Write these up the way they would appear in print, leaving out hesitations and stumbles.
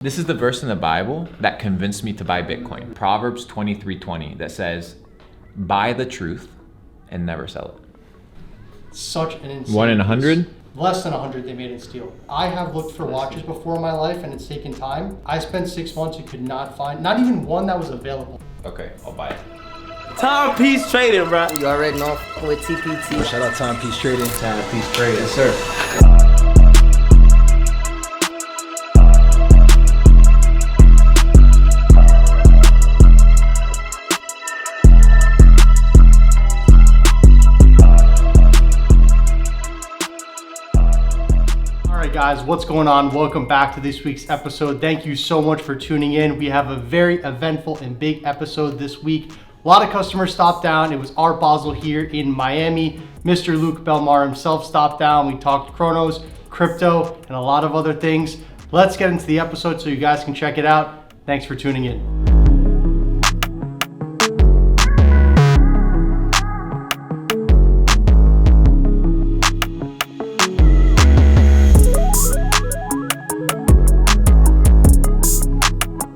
This is the verse in the Bible that convinced me to buy Bitcoin. Proverbs 23:20 that says, buy the truth and never sell it. Such an insane 1 in 100? Less than 100 they made in steel. I have looked for watches before in my life and it's taken time. I spent 6 months and could not find, not even one that was available. Okay, I'll buy it. TimePieceTrading, bro. You already know with TPT. Shout out TimePieceTrading. TimePieceTrading. Yes, sir. Guys, what's going on? Welcome back to this week's episode. Thank you so much for tuning in. We have a very eventful and big episode this week. A lot of customers stopped down. It was Art Basel here in Miami. Mr. Luke Belmar himself stopped down. We talked Chronos, crypto, and a lot of other things. Let's get into the episode so you guys can check it out. Thanks for tuning in.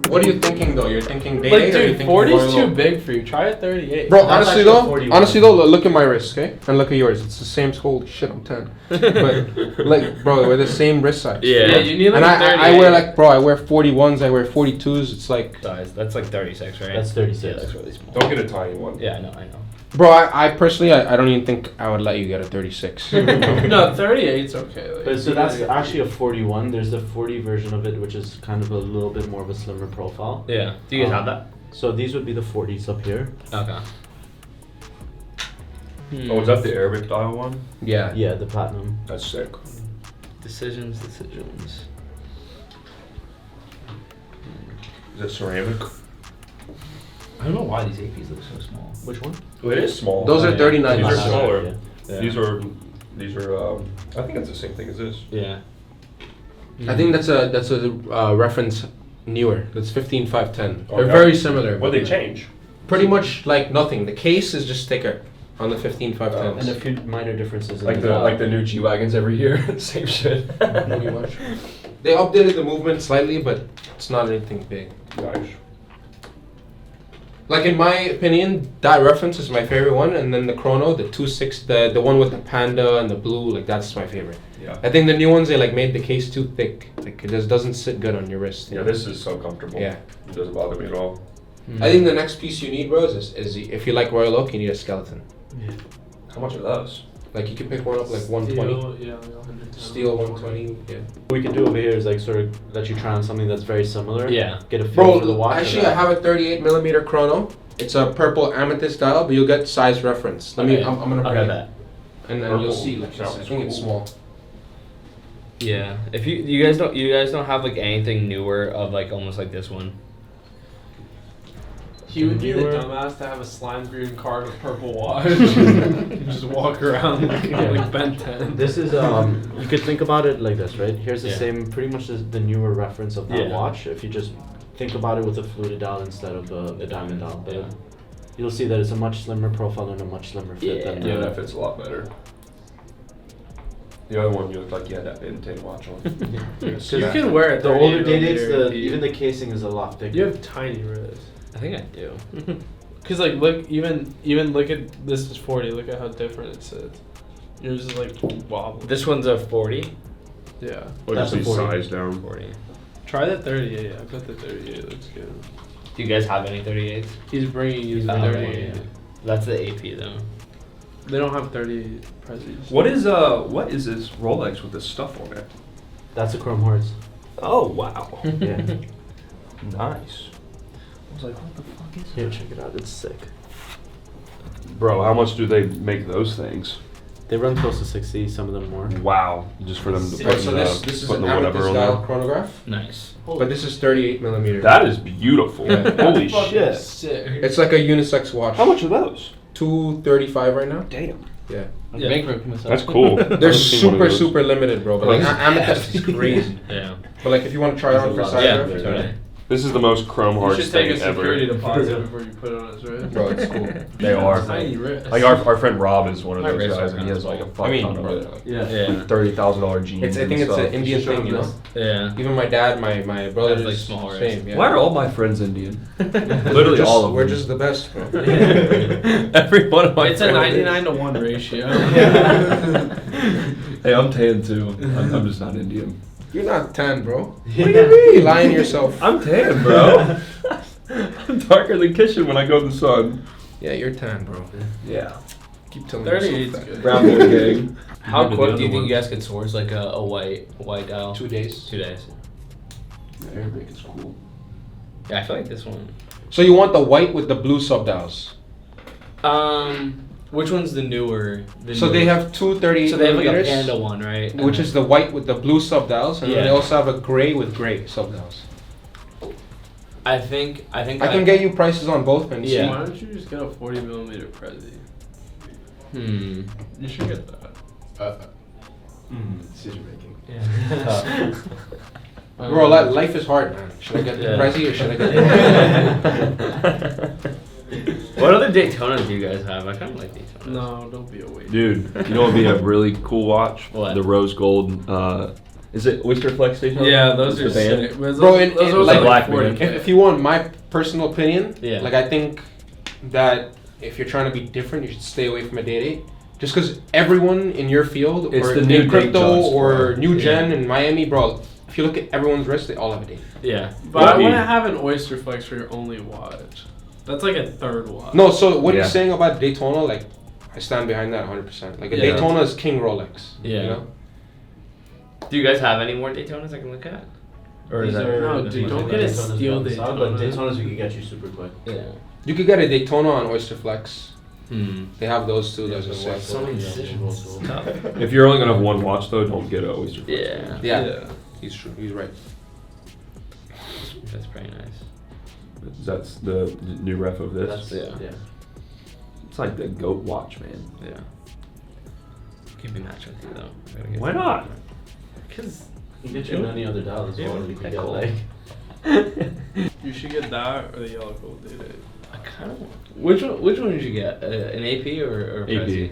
What are you thinking though? You're thinking day Like, or you dude, thinking 40 is going too low? big for you. Try a 38. Bro, That's honestly actually though, 41. look at my wrist, okay? And look at yours. It's the same. Holy shit, I'm 10. But like, bro, we're the same wrist size. Yeah, you need like And a 38. I wear like, bro, I wear 41s. I wear 42s. It's like, Size. That's like 36, right? That's 36. Yeah, that's really small. Don't get a tiny one. Yeah, I know. bro, I personally, I don't even think I would let you get a 36. No, 38's okay. Like, But so that's actually a 41. There's the 40 version of it, which is kind of a little bit more of a slimmer profile. Yeah. Do you guys have that? So these would be the 40s up here. Okay. Oh, is that the Arabic dial one? Yeah. Yeah, the platinum. That's sick. Decisions. Is it ceramic? I don't know why these APs look so small. Which one? Oh, it is small. Those are yeah. 39. These are Yeah. smaller. Yeah. These are. I think it's the same thing as this. Yeah. I think that's a reference newer. That's 15510. Oh, They're yeah. very similar. What they change? Pretty much like nothing. The case is just thicker on the 15510s. And a few minor differences in Like the new G wagons every year. Same shit. Pretty much. They updated the movement slightly, but it's not anything big. Nice. Like in my opinion, that reference is my favorite one, and then the Chrono, the 2.6, the one with the panda and the blue, like that's my favorite. Yeah. I think the new ones they like made the case too thick, like it just doesn't sit good on your wrist. Yeah, this is so comfortable. Yeah. It doesn't bother me at all. I think the next piece you need, bro, is if you like Royal Oak, you need a skeleton. How much are those? Like you can pick one up like 120. Steel, yeah, like 110. Steel 120. Yeah. What we can do over here is like sort of let you try on something that's very similar. Yeah. Get a feel for the Bro, watch. actually, I have a 38mm Chrono. It's a purple amethyst dial, but you'll get size reference. Let me. Okay. I'm gonna bring Okay, it, bet. and then you'll see. Like, I Sounds think it's cool. small. Yeah. If you guys don't have like anything newer of like almost like this one. He would be the Newer. dumbass to have a slime green card with purple watch. and just walk around like Ben 10. This is you could think about it like this, right? Here's the Yeah. same, pretty much the newer reference of that Yeah. watch. If you just think about it with a fluted dial instead of the diamond dial, but Yeah. you'll see that it's a much slimmer profile and a much slimmer fit Yeah. than Yeah, that fits a lot better. The other one, you look like you had that Intake watch on. You can wear it. the older 38 dates. millimeter AP. Even the casing is a lot thicker. You have tiny wrists. I think I do. Cause like look, even look at this is 40. Look at how different it sits. Yours is like wobbly. This one's a 40. Yeah. Or That's just a these 40. size down. 40. Try the 38. I got the 38. Looks good. Do you guys have any 38s? He's bringing you the Oh, 38. yeah. That's the AP though. They don't have 38 Prezzies. What is this Rolex with this stuff on it? That's a chrome horse. Oh wow. Yeah. Nice. I was like, what the fuck is Here, check it out. It's sick. Bro, how much do they make those things? They run close to 60. Some of them more. Wow. Just for them to Right, put so this is put an the whatever amethyst on dial there. chronograph, Nice. but this is 38mm. That is beautiful. Holy shit. Sick. It's like a unisex watch. How much are those? $235 right now. Damn. Yeah. Yeah. Bankrupt myself. That's cool. They're super limited, bro. But like amethyst is crazy. Yeah. But like if you want to try it on for size Yeah. reference, Totally. This is the most chrome You hearts should take a thing ever. security deposit before you put it on his wrist. Bro, it's cool. They are. Tiny wrist. Like our friend Rob is one of My those wrists guys, are and he kinda has like a small. fuck I mean, ton of bro, it. Yeah. Yeah. Like $30,000 jeans. I think and it's stuff. an Indian thing, you know. Yeah. Even my dad, my brother, Has, like, is small wrists. same. Yeah. Why are all my friends Indian? We're Literally just, all of them. We're just the best, bro. Every one of my It's a friends. 99-to-1 ratio. Hey, I'm tan too. I'm just not Indian. You're not tan, bro. What do you mean? You're lying to yourself. I'm tan, bro. I'm darker than Kishan when I go in the sun. Yeah, you're tan, bro. Yeah. Keep telling 38's yourself that. good. Brown boy gang. How Maybe the quick do other you think one. you guys could source like a white dial? 2 days. 2 days. The Arabic is cool. Yeah, I feel like this one. So you want the white with the blue subdials? Which one's the newer? So they have 238 So they have like a millimeters, Panda one, right? which is the white with the blue subdials, and then they Yeah. also have a gray with gray subdials. I think I can get you prices on both and Yeah. Why don't you just get a 40mm Prezi? Hmm. You should get that. Decision making. Yeah. Bro, life is hard, man. Should I get the Yeah. Prezi or should I get the What other Daytonas do you guys have? I kind of like Daytonas. No, don't be a wait. Dude, you know what would be a really cool watch? What? The rose gold. Is it Oyster Flex Daytona? Yeah, those It's are the band? sick. But Bro, those in are like black, 40K. man. If you want my personal opinion, Yeah. like I think that if you're trying to be different, you should stay away from a day. Just because everyone in your field, It's or the in new crypto, Datejust, or bro. new gen in Miami, bro, if you look at everyone's wrist, they all have a date. Yeah. But I Yeah. wouldn't have an Oyster Flex for your only watch. That's like a third watch. No, so what Yeah. you're saying about Daytona, like, I stand behind that 100%. Like, a Yeah. Daytona is King Rolex. Yeah. You know? Do you guys have any more Daytonas I can look at? Or is These that? are No, dude, don't get a Daytonas, steel but Daytona. Daytonas we can get you super quick. Yeah. You could get a Daytona on Oyster Flex. Hmm. They have those too. Those are the sick. white So many gold, yeah, decisions. gold. Tough. If you're only gonna have one watch though, don't get a Oyster Flex. Yeah. Yeah, he's true. He's right. That's pretty nice. That's the new ref of this. That's yeah. It's like the GOAT watch, man. Yeah. Keep me match with you though. I gotta get Why some- not? Cause You can get you any other dial as Yeah, well. what You do can you get think? like. You should get that or the yellow gold data. I kind of. Which one did you get? An AP or AP. Prezi?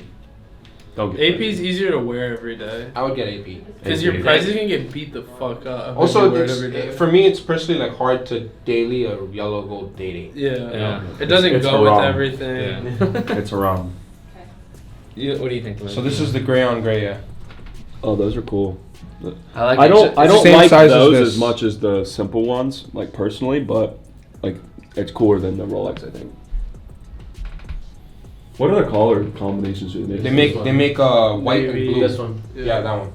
Don't get AP's easier to wear every day. I would get AP. Because your AP. price is gonna get beat the fuck up. if Also, you wear it it's, every day. for me, it's personally like hard to daily a yellow gold dating. Yeah. Yeah. It doesn't It's go with wrong. everything. Yeah. It's around. What do you think? So this is the gray on gray, yeah. Oh, those are cool. I like. I don't it's the same like size as those this. as much as the simple ones, like personally, but like it's cooler than the Rolex, I think. What other color combinations do they make? They make white and Navy. blue. This one. Yeah, that one.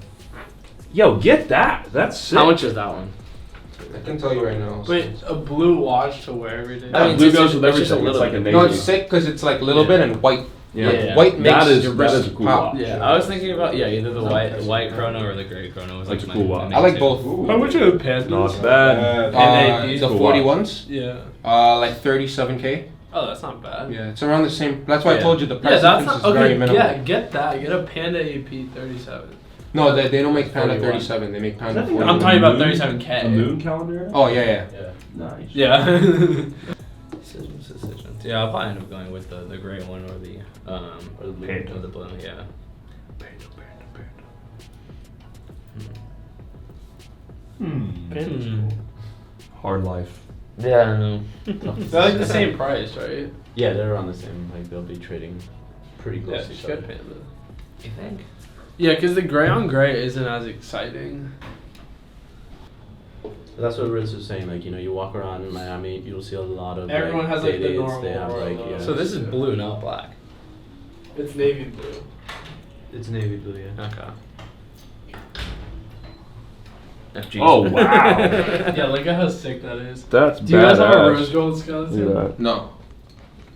Yo, get that. That's sick. How much is that one? I can tell you right now. Wait, a blue watch to wear every day? I mean, blue it's goes just- with it's just a everything. It's little like a bit. navy. No, it's sick because it's like a little bit and white. Yeah. Like, Yeah. white makes That is- your that wrist is a cool pop. watch. Yeah, I was thinking about either the white chrono or the gray chrono. Was That's like a cool my watch. main I like two. both. How much are the Panthers? Not bad. And The Cool 41s, Yeah. like 37K. Oh, that's not bad. Yeah, it's around the same. That's why I Yeah. told you the Yeah, price that's difference not is very okay. minimal. Yeah, get that. Get a Panda AP 37. No, they don't make Panda 41. 37. They make Panda Is that the 41. I'm talking about moon? 37K. A moon calendar? Oh yeah, yeah. Yeah. Nice. Yeah. Decisions. Yeah, I'll probably end up going with the gray one or the blue. Panda. Or the blue. Yeah. Hmm. Hard life. Yeah, I know. They're like the same price, right? Yeah, they're around the same. Like they'll be trading pretty Yeah, close to just each get other. Panda. You think? Yeah, because the gray on gray isn't as exciting. But that's what Ritz was saying. Like you walk around Miami, you'll see a lot of. Everyone has, like, the Day-dates, normal They have like Rolex. yeah. So this is blue, not black. It's navy blue. It's navy blue, yeah. Okay. FG. Oh wow. Yeah, look at how sick that is. That's Do you guys have a badass. rose gold skeleton? Look at No.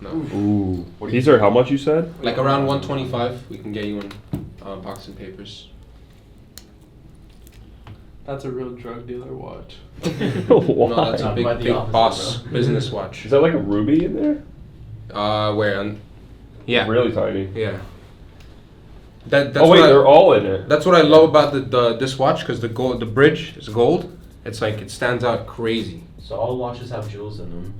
No. that. Ooh. These are how much you said? Like around 125, we can get you in box and papers. That's a real drug dealer watch. Why? No, that's a Not big, quite the big opposite, boss bro. business watch. Is that like a ruby in there? Where? Yeah. Really tiny. Yeah. That's Oh wait, what they're all in it. That's what I love about this watch because the bridge is gold, It's like it stands out crazy. So all watches have jewels in them,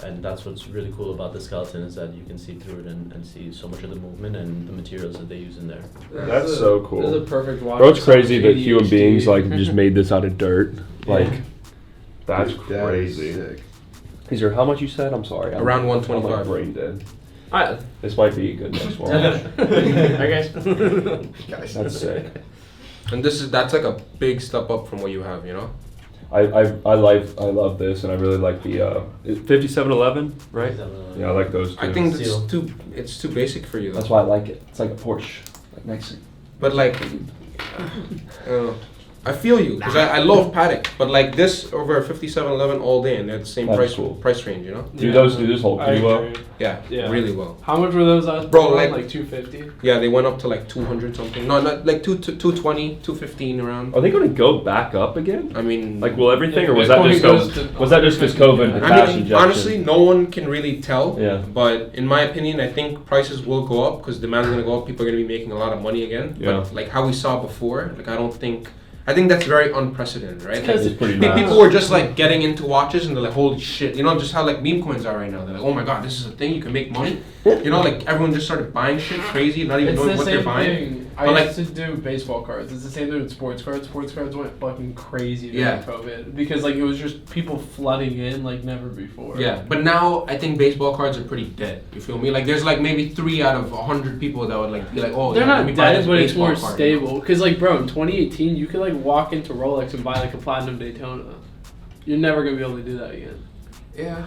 and that's what's really cool about the skeleton is that you can see through it and see so much of the movement and the materials that they use in there. That's so cool. This is a perfect watch. Bro, it's crazy that ADHD. human beings like just made this out of dirt. Like, that's That is crazy. sick. These are how much you said? I'm sorry. I'm Around I'm 125. like brain dead. Alright. This might be a good next one. Alright, Guys, That's sick. And that's like a big step up from what you have, you know? I love this, and I really like the 5711, right? Yeah, I like those too. I think Seal. it's too basic for you. Though. That's why I like it. It's like a Porsche, like nice. But like, I feel you because I love Patek, but like this over a 5711 all day and they're the same That's price cool. price range, you know? Do this whole I pretty well. agree. Yeah, Yeah. really well. How much were those? Bro, Bro, like- like 250. Yeah, they went up to like 200 something. No, not like 220, 215 around. Are they going to go back up again? I mean, Like, will everything, or was Bitcoin that just goes to- was that just because COVID, the cash I mean, injection? honestly, no one can really tell. Yeah. But in my opinion, I think prices will go up because demand's gonna go up. People are gonna be making a lot of money again. Yeah. But like how we saw before, like I think that's very unprecidented, right? Like, It's pretty pe- nice. people were just like getting into watches and they're like, holy shit, you know, just how like meme coins are right now. They're like, oh my god, this is a thing, you can make money. You know, like everyone just started buying shit crazy, not even It's knowing the what they're same buying. thing. But I like- used to do baseball cards. It's the same thing with sports cards. Sports cards went fucking crazy during Yeah. COVID because like it was just people flooding in like never before. Yeah, but now I think baseball cards are pretty dead. You feel me? Like there's like maybe 3 out of 100 people that would like be like, oh, They're yeah, let me not buy dead, this but it's baseball more card, you know? stable. Cause like, bro, in 2018, you could like walk into Rolex and buy like a platinum Daytona. You're never gonna be able to do that again. Yeah.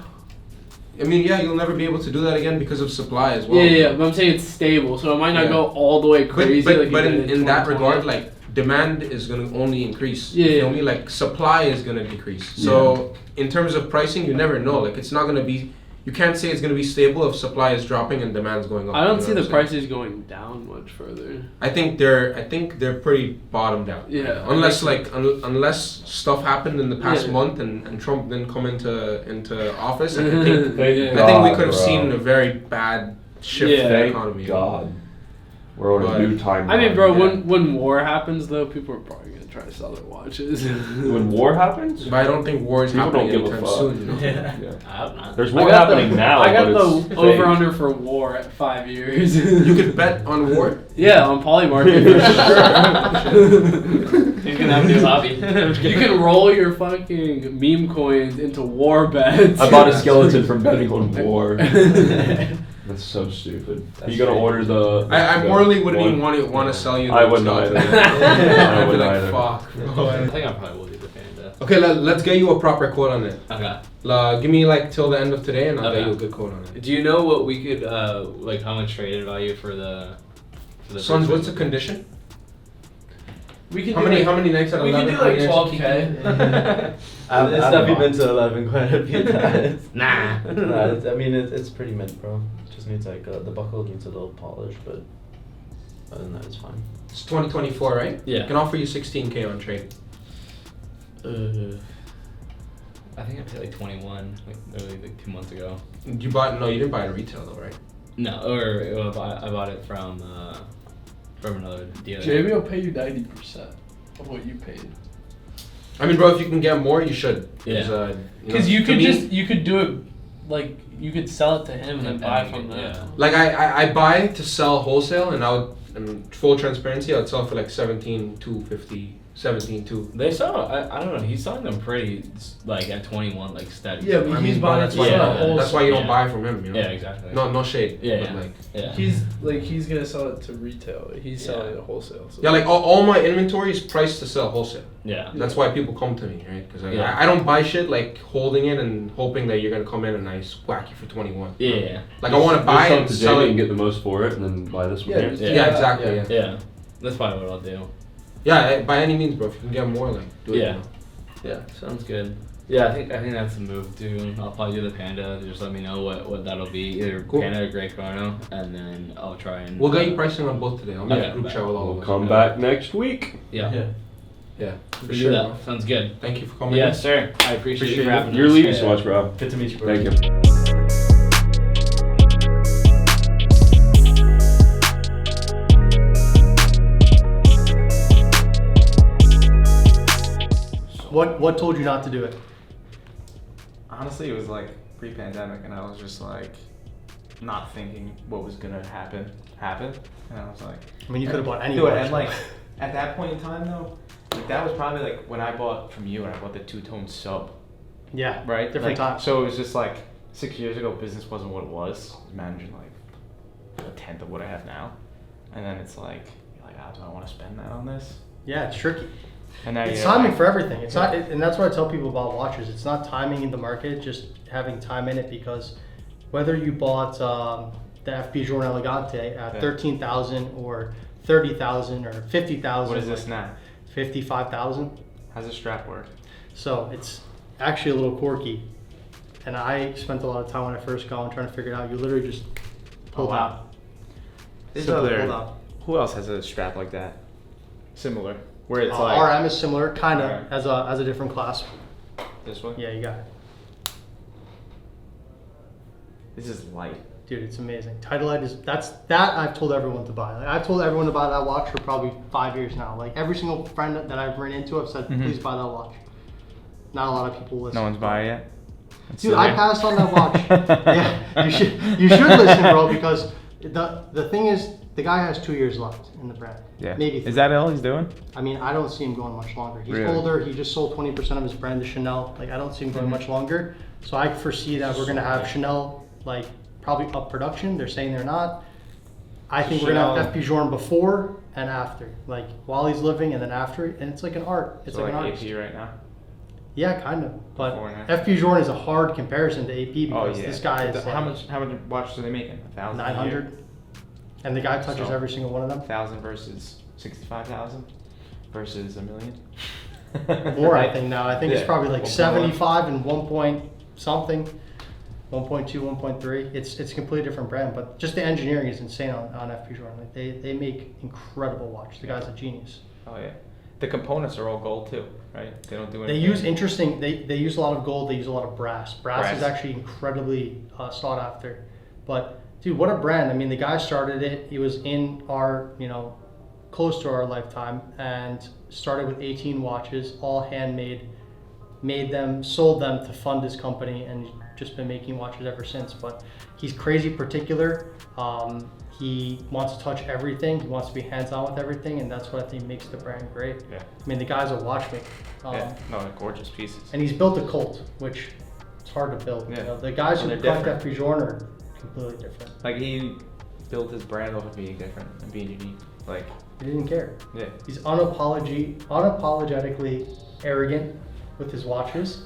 I mean, yeah, you'll never be able to do that again because of supply as well. Yeah, but I'm saying it's stable, so it might not Yeah. go all the way But, crazy. but, like but it did in that 2020. regard, like demand is gonna only increase. Yeah, You feel yeah. me? Like supply is gonna decrease. So in terms of pricing, you never know. Like it's not gonna be. You can't say it's gonna be stable if supply is dropping and demand's going up. I don't you see know the what I'm saying? prices going down much further. I think they're pretty bottomed out. Yeah. Unless like unless stuff happened in the past Yeah. month and Trump didn't come into office, like, I think Thank Yeah. I think we God, could have bro. seen a very bad shift in the Thank economy. God. We're on But- a new timeline. I mean, bro, Yeah. when war happens, though, people are probably gonna try to sell their watches. When war happens? But I don't think war is People happening don't give a anytime fuck. soon. You know? Yeah. I hope not. There's I war got happening now. I got but it's the fake. over under for war at 5 years. You could bet on war. Yeah, on Polymarket for sure. You can have a new hobby. You can roll your fucking meme coins into war bets. I bought a skeleton from betting on war. That's so stupid. Are you gonna great. order the? I the morally wouldn't even one? want to sell you. I the wouldn't skeleton. either. I I'd be wouldn't like, either. fuck. I think I probably will do the Panda. Okay, let's get you a proper quote on it. Okay. Give me like till the end of today, and I'll get Okay. you a good quote on it. Do you know what we could like how much traded value for the Sons, first what's the one? condition? We could How do many like, nights at we 11? could do How like many nights 12K. I've definitely been to 11 quite a few times. Nah. I mean, it's pretty mint, bro. Just needs like the buckle needs a little polish, but other than that, it's fine. It's 2024, right? Yeah. I can offer you 16K on trade. I think I paid like 21, like 2 months ago. You bought? No, you didn't buy it at retail though, right? No, or I bought it from another dealer. JB will pay you 90% of what you paid. I mean, bro, if you can get more, you should. Yeah. Because know, you to could me, you could do it like you could sell it to him and then buy from them. Yeah. like I buy to sell wholesale, and I would, in full transparency, I'd sell for like 17,250, 17,2. They sell. I don't know. He's selling them pretty like at 21, like steady. Yeah, but I he's mean, buying it that's to why, yeah, sell yeah. that's why you don't Yeah. buy from him, you know? Yeah, exactly. No shade. Yeah, but yeah. like, Yeah. He's gonna sell it to retail. He's selling it at wholesale. So. yeah, like all my inventory is priced to sell wholesale. Yeah. That's why people come to me, right? Because Yeah. I don't buy shit like holding it and hoping that you're gonna come in and I whack you for 21. Yeah. Yeah. Like I want to buy Just and to sell JB it. and get the most for it, and then buy this one. Yeah, here. just- Yeah, exactly. yeah. Yeah. Yeah. That's probably what I'll do. Yeah, by any means, bro. If you can get more, like do it. Yeah. You know? Yeah, sounds good. Yeah, I think that's the move too. I'll probably do the Panda. Just let me know what that'll be. Either Cool. Panda or Grey Chrono, and then I'll try and. We'll get you pricing on both today. I'll make Okay. a group chat with all We'll of us. come back next week. Yeah. Yeah, for We'll sure. do Bro. that. Sounds good. Thank you for coming. Yes, in. sir. I appreciate you Appreciate for it. having You're us. leaving so much, bro. Good to meet you, bro. Thank you. What told you not to do it? Honestly, it was like pre-pandemic, and I was just like not thinking what was gonna happen, and I was like, I mean, you could have bought any do it. watch. And like at that point in time though, like that was probably like when I bought from you, and I bought the two-tone sub, yeah, right? different like, times. So it was just like 6 years ago, business wasn't what it was. I was managing like a tenth of what I have now, and then it's like, you're like, do I want to spend that on this? Yeah, it's tricky. And now It's you're timing like, for everything. It's not, and that's what I tell people about watches. It's not timing in the market, just having time in it, because whether you bought the FP Journe Elegante at 13,000 or 30,000 or 50,000. What is this now? 55,000. How's the strap work? So it's actually a little quirky, and I spent a lot of time when I first got on trying to figure it out. You literally just pull out. There's Simple other. pull out. Who else has a strap like that? Similar, where it's like RM is similar, kind of, Alright. as a different clasp. this one. Yeah, you got it. This is light. Dude, it's amazing. Title Light is, that I've told everyone to buy. Like, I've told everyone to buy that watch for probably 5 years now. Like every single friend that I've run into, I've said, please buy that watch. Not a lot of people listen. No one's buying it. Dude, I passed on that watch. Yeah, you should listen, bro, because the thing is, the guy has 2 years left in the brand. Yeah. Maybe Is that all he's doing? I mean, I don't see him going much longer. He's Really? older. He just sold 20% of his brand to Chanel. Like, I don't see him going much longer. So I foresee that we're gonna have Chanel, like, probably up production. They're saying they're not. I think we're gonna have FP Journe before and after, like while he's living and then after, and it's like an art. It's So like an like artist. AP right now. Yeah, kind of. But Before and after. FP Journe is a hard comparison to AP because this guy is How much watches are they making? 1,000. 900, and the guy touches So- every single one of them. 1,000 versus 65,000 versus $1 million. More, I think now. I think it's Yeah. probably like 1.1. 75 and 1 point something, 1.2, 1.3. It's a completely different brand, but just the engineering is insane on FP Journe. Like they make incredible watch. The guy's a genius. Oh yeah. The components are all gold too, right? They don't do They anything. use interesting. They use a lot of gold. They use a lot of brass. Brass is Brass. actually incredibly sought after. But dude, what a brand! I mean, the guy started it. He was in our, close to our lifetime, and started with 18 watches, all handmade. Made them, sold them to fund his company, and just been making watches ever since. But he's crazy particular. He wants to touch everything. He wants to be hands-on with everything, and that's what I think makes the brand great. Yeah. I mean, the guy's a watchmaker. Yeah. No, they're gorgeous pieces. And he's built a cult, which it's hard to build. Yeah. The guys who And they're collect different. FP Journe are completely different. Like he built his brand off of being different and being unique. Like He didn't care. yeah. He's unapologetically arrogant with his watches,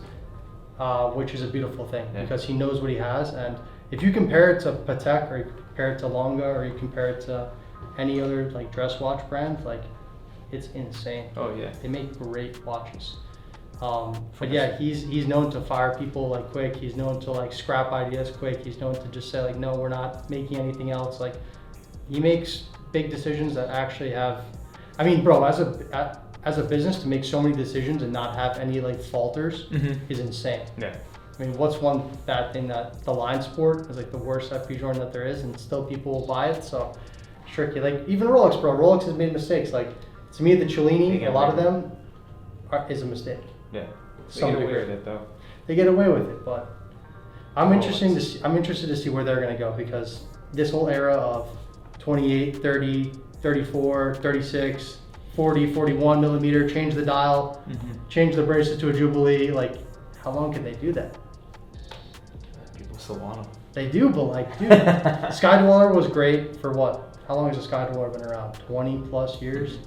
which is a beautiful thing because he knows what he has. And if you compare it to Patek, or you compare it to Longa, or you compare it to any other like dress watch brand, like it's insane. Oh yeah. They make great watches. But yeah, he's known to fire people like quick. He's known to like scrap ideas quick. He's known to just say like, no, we're not making anything else. Like he makes big decisions that actually have, I mean, bro, as a business, to make so many decisions and not have any like falters is insane. Yeah. I mean, what's one bad thing that the line sport is like the worst FP Journe that there is, and still people will buy it. So it's tricky. Like even Rolex, bro. Rolex has made mistakes. Like to me, the Cellini, a lot of them is a mistake. Yeah. They Some get away degree. with it though. They get away with it, but I'm interested to see where they're gonna go, because this whole era of 28, 30, 34, 36, 40, 41 millimeter, change the dial, change the bracelet to a Jubilee. Like, how long can they do that? People still want them. They do, but like, dude, Skydweller was great for what? How long has a Skydweller been around? 20 plus years?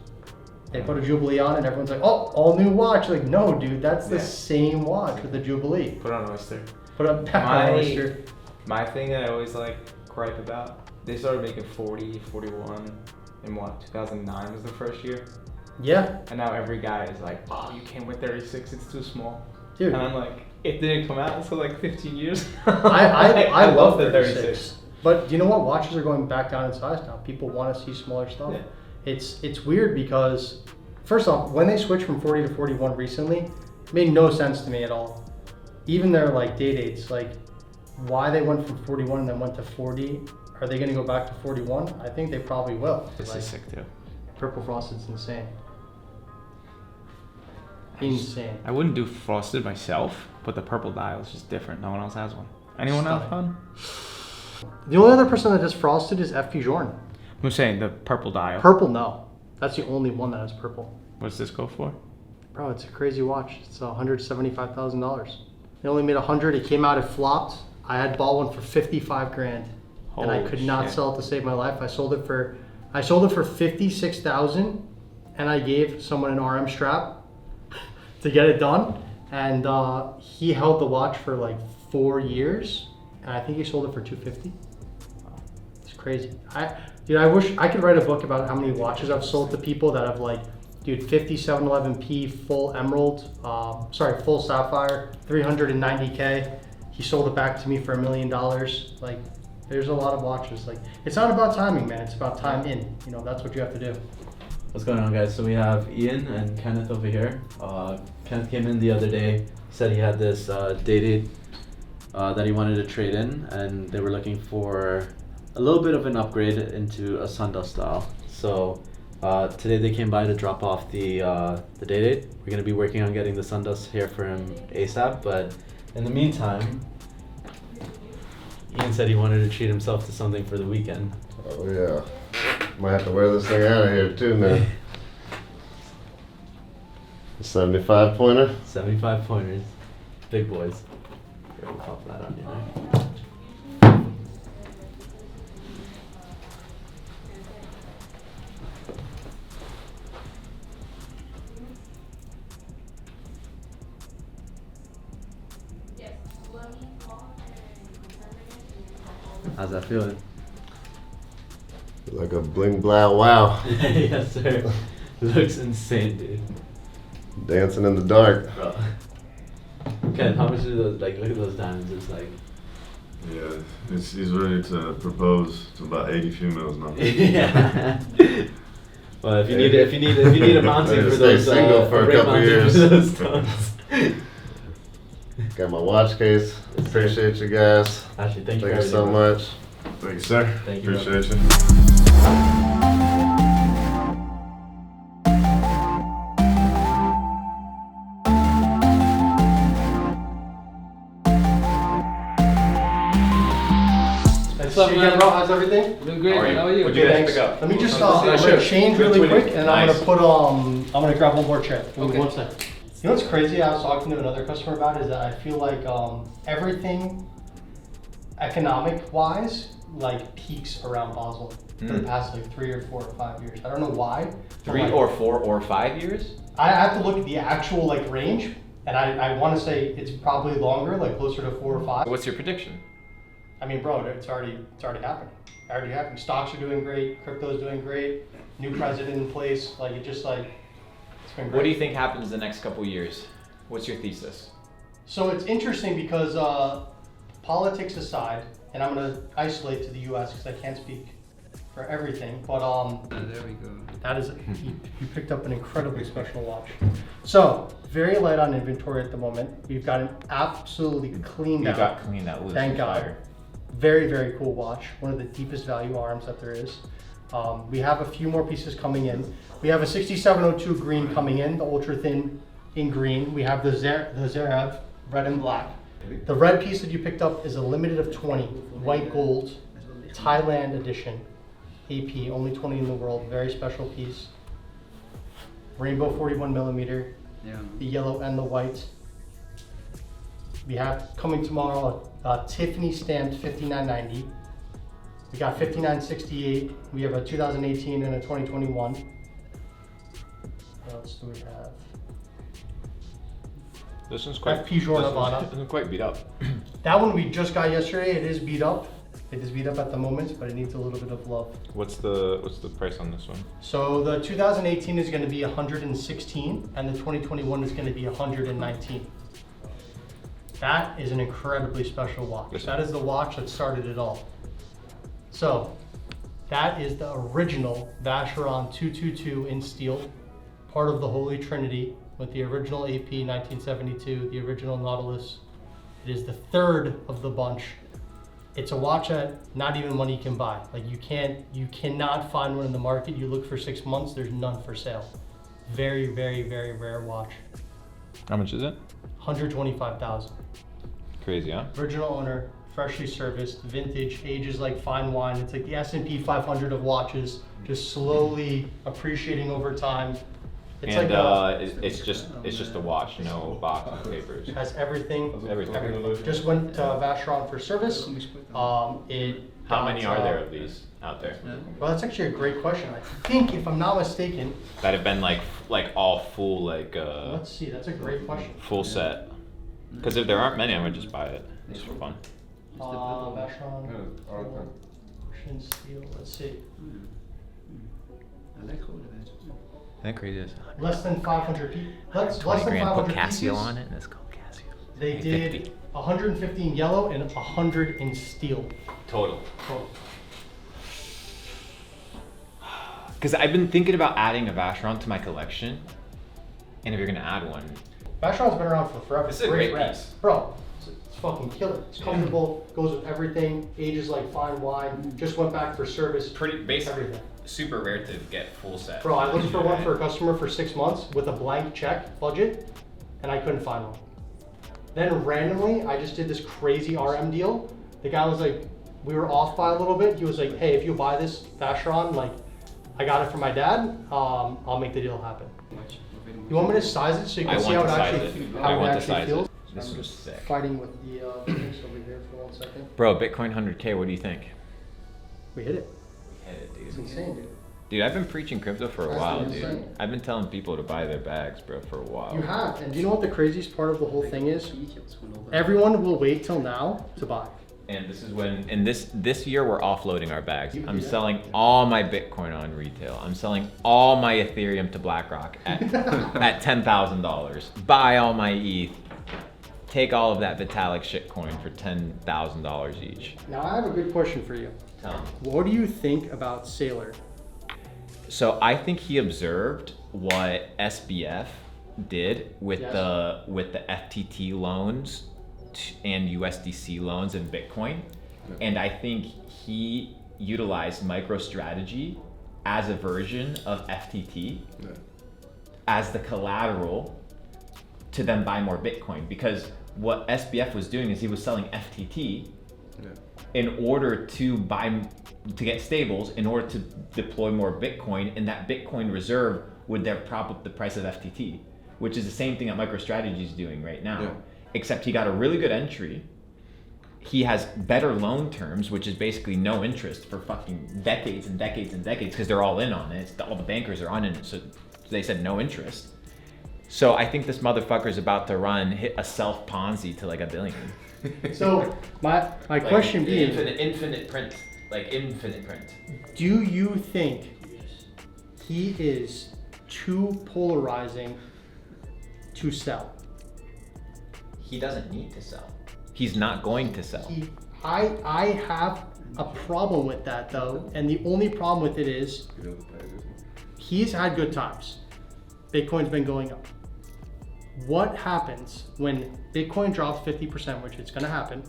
They put a Jubilee on and everyone's like, oh, all new watch. Like, no, dude, that's the same watch with the Jubilee. Put on Oyster. Put a back on Oyster. My thing that I always like gripe about, they started making 40, 41 in what, 2009 was the first year? Yeah, And now every guy is like, oh, you came with 36, it's too small. dude. And I'm like, it didn't come out until like 15 years. I love the 36. But you know what? Watches are going back down in size now. People want to see smaller stuff. Yeah. It's weird because, first off, when they switched from 40 to 41 recently, it made no sense to me at all. Even their like day dates, like why they went from 41 and then went to 40. Are they going to go back to 41? I think they probably will. This Like, is sick too. Purple Frosted's insane. Insane. I wouldn't do frosted myself, but the purple dial is just different. No one else has one. Anyone else Stunning. fun? The only other person that does frosted is FP Journe. I'm saying the purple dial. Purple, no. That's the only one that has purple. What's this go for? Bro, it's a crazy watch. It's $175,000. They only made 100. It came out, it flopped. I had bought one for 55 grand, and I Holy could not shit. sell it to save my life. I sold it for 56,000, and I gave someone an RM strap to get it done. And he held the watch for like 4 years, and I think he sold it for 250. It's crazy. I wish I could write a book about how many watches I've sold to people that have like, dude, 5711P full emerald, full sapphire, 390K. He sold it back to me for $1 million. Like, there's a lot of watches. Like, it's not about timing, man. It's about time in. You know, that's what you have to do. What's going on, guys? So we have Ian and Kenneth over here. Kenneth came in the other day, said he had this dated that he wanted to trade in, and they were looking for a little bit of an upgrade into a Sundust style. So today they came by to drop off the dated. We're gonna be working on getting the Sundust here for him ASAP, but in the meantime, Ian said he wanted to treat himself to something for the weekend. Oh yeah. Might have to wear this thing out of here too, man. 75 pointer. 75 pointers. Big boys. Here, we'll pop that on you there. How's that feeling? Like a bling blah wow. Yes, sir. Looks insane, dude. Dancing in the dark. Bro. Ken, how much are those? Like, look at those diamonds. It's like. Yeah, he's ready to propose to about 80 females now. Yeah. Well, if you need a mounting for Stay those, single for a couple years. those stones. Got my watch case. Appreciate you guys. Actually, thank you Thank you so bro. much. Thank you, sir. Thank you, bro. Appreciate you. What's up, man? Bro, how's everything? Doing great. How are you? What'd you guys pick up? Let me just Oh, I'm gonna change really quick, and I'm Nice. gonna put I'm gonna grab one more chair. Give me Okay. 1 second. You know what's crazy? I was talking to another customer about is that I feel like everything economic wise like peaks around Basel for the past like 3 or 4 or 5 years. I don't know why. but, 3 like, or 4 or 5 years? I have to look at the actual like range, and I want to say it's probably longer, like closer to 4 or 5. What's your prediction? I mean, bro, it's already happening. Already happening. Stocks are doing great. Crypto's doing great. New president in place. Like it just like it's been great. What do you think happens the next couple years? What's your thesis? So it's interesting because politics aside, and I'm gonna isolate to the U.S. because I can't speak for everything. But There we go. that is you picked up an incredibly special watch. So very light on inventory at the moment. We've got an absolutely cleaned You out. got cleaned out. Loose Thank and God. fire. Very, very cool watch. One of the deepest value arms that there is. We have a few more pieces coming in. We have a 6702 green coming in, the ultra thin in green. We have the Zarev red and black. The red piece that you picked up is a limited of 20, white gold, Thailand edition, AP, only 20 in the world, very special piece. Rainbow 41 millimeter, Yeah. the yellow and the white. We have coming tomorrow a Tiffany stamped 5990. We got 5968. We have a 2018 and a 2021. What else do we have? This one's FP Journe Havana. This one's quite beat up. That one we just got yesterday. It is beat up. It is beat up at the moment, but it needs a little bit of love. What's the price on this one? So the 2018 is going to be 116, and the 2021 is going to be 119. That is an incredibly special watch. That is the watch that started it all. So that is the original Vacheron 222 in steel, part of the Holy Trinity with the original AP 1972, the original Nautilus. It is the third of the bunch. It's a watch that not even money can buy. Like you cannot find one in the market. You look for 6 months, there's none for sale. Very, very, very rare watch. How much is it? 125,000. Crazy, huh? Original owner, freshly serviced, vintage, ages like fine wine. It's like the S&P 500 of watches, just slowly appreciating over time. It's And like it's just a watch, no box, no papers. it has everything. Everything. Just went to Vacheron for service. How many are there of these out there? Well, that's actually a great question. I think, if I'm not mistaken, That have been like all full, like let's see. That's a great question. full set. Because if there aren't many, I would just buy it just for fun. Vacheron, Ocean Steel. Let's see. Isn't that crazy? Less than 500 people. Less than 20 grand. Put 500 Casio pieces. on it, and it's called Casio. They did 150 in yellow and 100 in steel. Total. Because I've been thinking about adding a Vacheron to my collection, and if you're gonna add one, Vacheron's been around for forever. This is a great brand. piece. Bro, it's fucking killer. It's comfortable, goes with everything, ages like fine wine, just went back for service. pretty basic. Everything. Super rare to get full set. Bro, I looked for one for a customer for 6 months with a blank check budget, and I couldn't find one. Then randomly, I just did this crazy RM deal. The guy was like, we were off by a little bit. He was like, hey, if you buy this Vacheron, like, I got it for my dad, I'll make the deal happen. You want me to size it so you can see how it actually feels? This I'm was just sick. fighting with the things over here for 1 second. Bro, Bitcoin 100K, what do you think? We hit it. Hit it, It's dude. insane, dude. Dude, I've been preaching crypto for a That's while, insane. dude. I've been telling people to buy their bags, bro, for a while. You have, and do you know what the craziest part of the whole thing is? Everyone will wait till now to buy. And this is when, and this year we're offloading our bags. I'm selling all my Bitcoin on retail. I'm selling all my Ethereum to BlackRock at at $10,000. Buy all my ETH. Take all of that Vitalik shitcoin for $10,000 each. Now I have a good question for you. Tell 'em. What do you think about Saylor? So I think he observed what SBF did with Yes. the FTT loans and USDC loans in Bitcoin, and I think he utilized MicroStrategy as a version of FTT as the collateral to then buy more Bitcoin, because what SBF was doing is he was selling FTT in order to get stables, in order to deploy more Bitcoin, and that Bitcoin reserve would then prop up the price of FTT, which is the same thing that MicroStrategy is doing right now. Except he got a really good entry. He has better loan terms, which is basically no interest for fucking decades and decades and decades, because they're all in on it. All the bankers are on it, so they said no interest. So I think this motherfucker's about to hit a self Ponzi to like $1 billion. So my Like question being, infinite print, like infinite print. do you think he is too polarizing to sell? He doesn't need to sell. He's not going to sell. I have a problem with that though, and the only problem with it is he's had good times. Bitcoin's been going up. What happens when Bitcoin drops 50%, which it's gonna happen,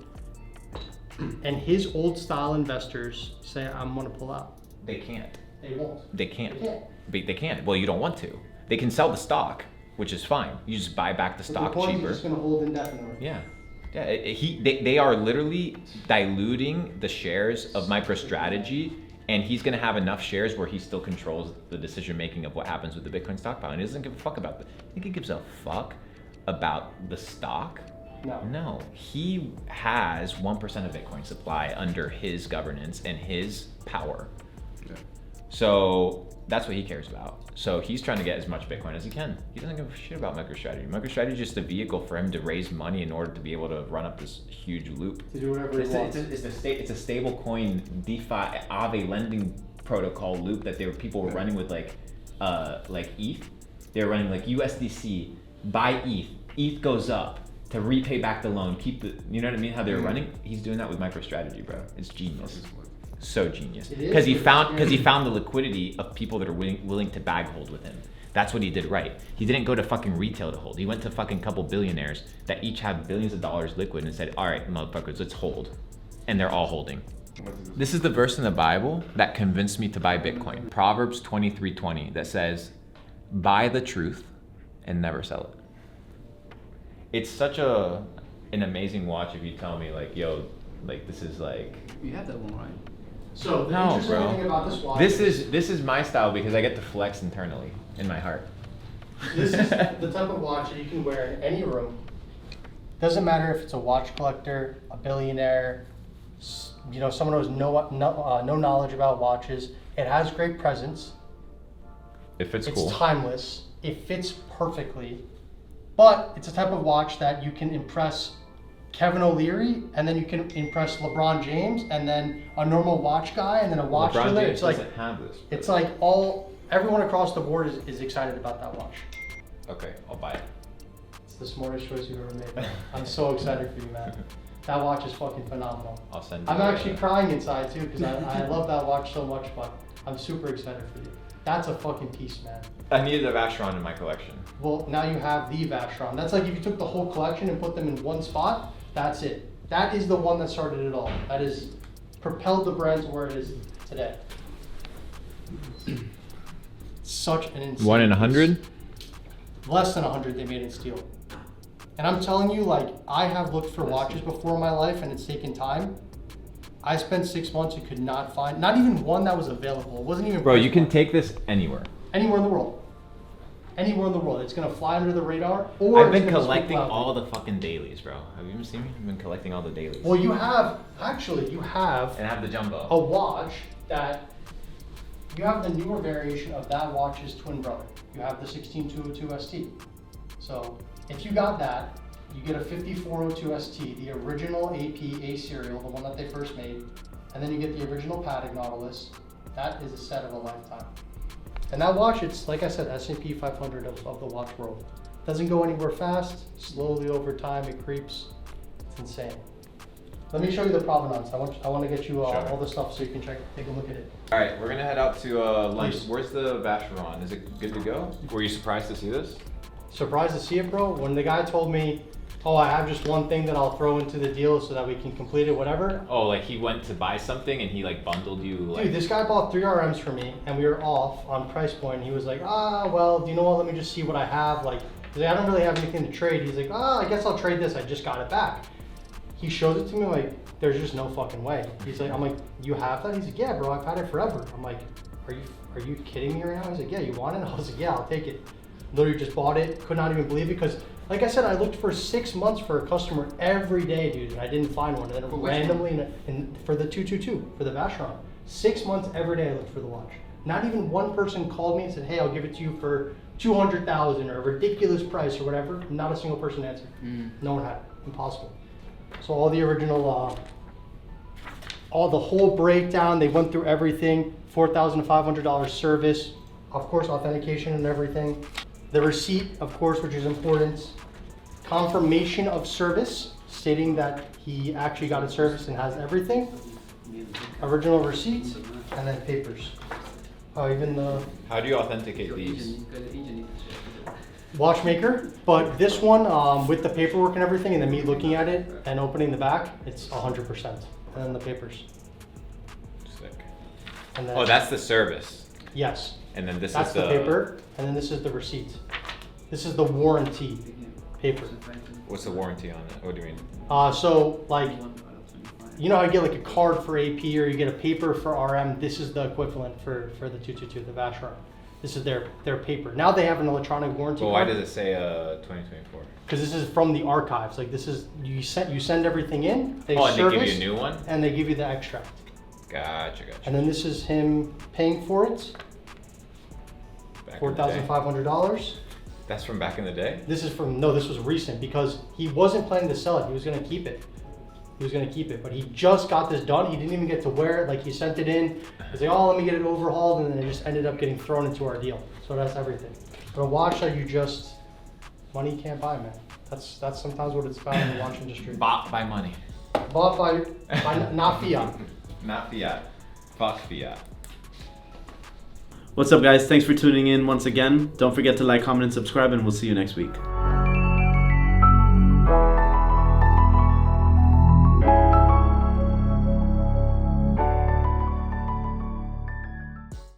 and his old style investors say, I'm gonna pull out? They can't. They won't. They can't. They can't. They can't. Well, you don't want to. They can sell the stock, which is fine. You just buy back the stock Bitcoin's cheaper. just gonna hold indefinitely. Yeah. Yeah, they are literally diluting the shares of MicroStrategy, and he's gonna have enough shares where he still controls the decision making of what happens with the Bitcoin stockpile, and he doesn't give a fuck about that. I think he gives a fuck about the stock. No, he has 1% of Bitcoin supply under his governance and his power. So that's what he cares about. So he's trying to get as much Bitcoin as he can. He doesn't give a shit about MicroStrategy. MicroStrategy is just a vehicle for him to raise money in order to be able to run up this huge loop. To do whatever he wants. It's a stable coin DeFi Aave lending protocol loop that people were running with like ETH. They were running like USDC, buy ETH, ETH goes up to repay back the loan, you know what I mean? How they were running? He's doing that with MicroStrategy, bro. It's genius. So genius. Because he found the liquidity of people that are willing to bag hold with him. That's what he did right. He didn't go to fucking retail to hold. He went to fucking couple billionaires that each have billions of dollars liquid and said, all right, motherfuckers, let's hold. And they're all holding. This is the verse in the Bible that convinced me to buy Bitcoin. Proverbs 23:20 that says, buy the truth and never sell it. it's such an amazing watch if you tell me like, yo, like this is like. You had that one right. So the No, interesting bro. thing about this watch. This is my style because I get to flex internally in my heart. This is the type of watch that you can wear in any room. Doesn't matter if it's a watch collector, a billionaire, you know, someone who has no knowledge about watches. It has great presence. It fits It's cool. timeless. It fits perfectly. But it's a type of watch that you can impress Kevin O'Leary, and then you can impress LeBron James, and then a normal watch guy, and then a watch LeBron dealer. James It's like doesn't have this. it's like everyone across the board is excited about that watch. Okay, I'll buy it. It's the smartest choice you've ever made. I'm so excited for you, man. That watch is fucking phenomenal. I'll send you. I'm actually crying inside too because I love that watch so much, but I'm super excited for you. That's a fucking piece, man. I needed a Vacheron in my collection. Well, now you have the Vacheron. That's like if you took the whole collection and put them in one spot, that's it. That is the one that started it all. That is propelled the brand to where it is today. Such an insane 1 in piece. 100. Less than 100 they made in steel. And I'm telling you, like, I have looked for watches before in my life and it's taken time. I spent 6 months and could not find, not even one that was available. It wasn't even. Bro, you price can point. take this anywhere. Anywhere in the world. Anywhere in the world. It's gonna fly under the radar. Or I've it's been gonna collecting speak loudly. all the fucking dailies, bro. Have you ever seen me? I've been collecting all the dailies. Well, you have, actually, you have And I have the jumbo. a watch that, you have the newer variation of that watch's twin brother. You have the 16202 ST. So if you got that, you get a 5402 ST, the original AP A serial, the one that they first made, and then you get the original Patek Nautilus. That is a set of a lifetime. And that watch, it's like I said, S&P 500 of the watch world. Doesn't go anywhere fast, slowly over time it creeps. It's insane. Let me show you the provenance. I want to get you Sure. all the stuff so you can take a look at it. All right, we're gonna head out to lunch. Please. Where's the Vacheron? Is it good to go? Were you surprised to see this? Surprised to see it, bro. When the guy told me, oh, I have just one thing that I'll throw into the deal so that we can complete it, whatever. Oh, like he went to buy something and he like bundled you like. Dude, this guy bought 3 RMs for me and we were off on price point. He was like, well, do you know what? Let me just see what I have. Like, he's like, I don't really have anything to trade. He's like, I guess I'll trade this. I just got it back. He shows it to me like, there's just no fucking way. He's like, I'm like, you have that? He's like, yeah, bro, I've had it forever. I'm like, are you kidding me right now? He's like, yeah, you want it? I was like, yeah, I'll take it. Literally just bought it. Could not even believe it because, like I said, I looked for 6 months for a customer every day, dude, and I didn't find one. And then randomly, for the 222, for the Vacheron, 6 months every day I looked for the watch. Not even one person called me and said, hey, I'll give it to you for $200,000 or a ridiculous price or whatever. Not a single person answered. No one had it. Impossible. So all the original, all the whole breakdown, they went through everything. $4,500 service, of course, authentication and everything. The receipt, of course, which is important. Confirmation of service, stating that he actually got a service and has everything. Original receipt, and then papers. Even the How do you authenticate these? watchmaker, but this one with the paperwork and everything, and then me looking at it and opening the back, it's 100%. And then the papers. Sick. And then, Oh, that's the service. yes. And then this That's is the paper, and then this is the receipt. This is the warranty paper. What's the warranty on it? What do you mean? So like, you know how you get like a card for AP or you get a paper for RM. This is the equivalent for the 222, the Vacheron. This is their paper. Now they have an electronic warranty. Well, why card. does it say 2024? Because this is from the archives. Like this is you send everything in. They Oh, and they service, give you a new one? and they give you the extract. Gotcha. And then this is him paying for it. Back in the day. $4,500. That's from back in the day? This is from, no, this was recent because he wasn't planning to sell it. He was going to keep it. He was going to keep it, but he just got this done. He didn't even get to wear it. Like he sent it in. He's like, oh, let me get it overhauled. And then it just ended up getting thrown into our deal. So that's everything. But a watch that you just, money can't buy, man. That's sometimes what it's about in the watch industry. Bought by money. Bought by not fiat. Not fiat. Fuck fiat. What's up, guys? Thanks for tuning in once again. Don't forget to like, comment, and subscribe, and we'll see you next week.